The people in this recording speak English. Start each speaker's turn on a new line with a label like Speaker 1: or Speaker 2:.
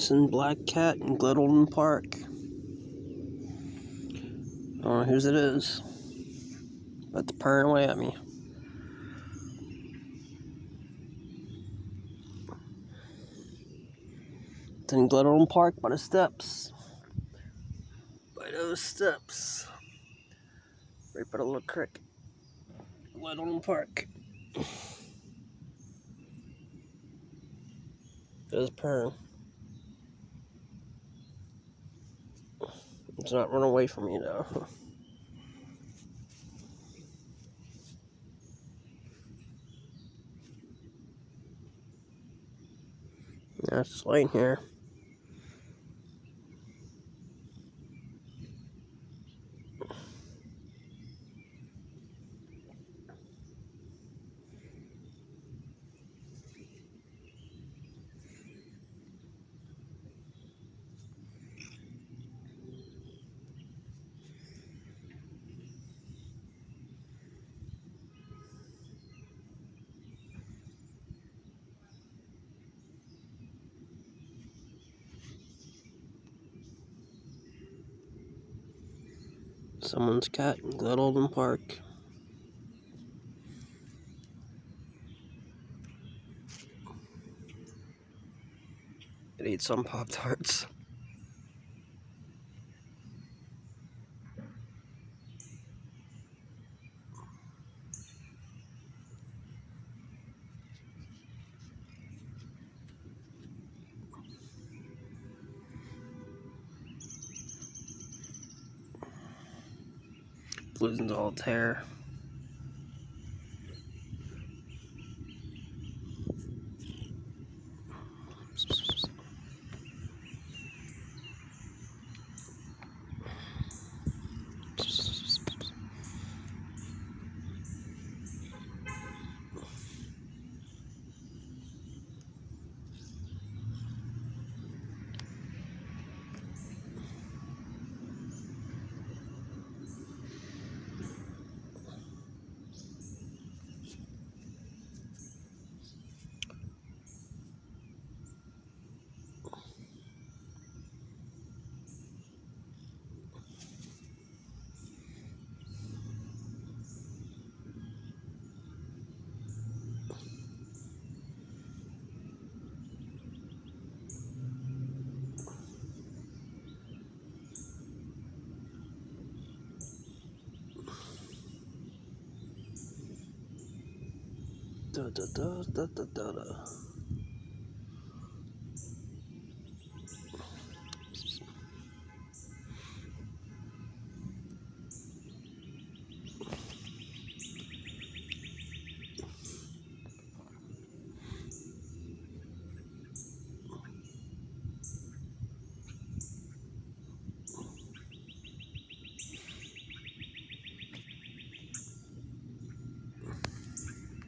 Speaker 1: missing black cat in Glittleton Park. I don't know whose it is, but it's purring away at me. It's in Glittleton Park by the steps. By those steps. Right by the little creek. Glittleton Park. It's purring. It's not running away from me though. Yeah, it's just laying here. Someone's cat in Glittleton Park. It ate some Pop-Tarts. Losing all its hair. Da da da da da da da.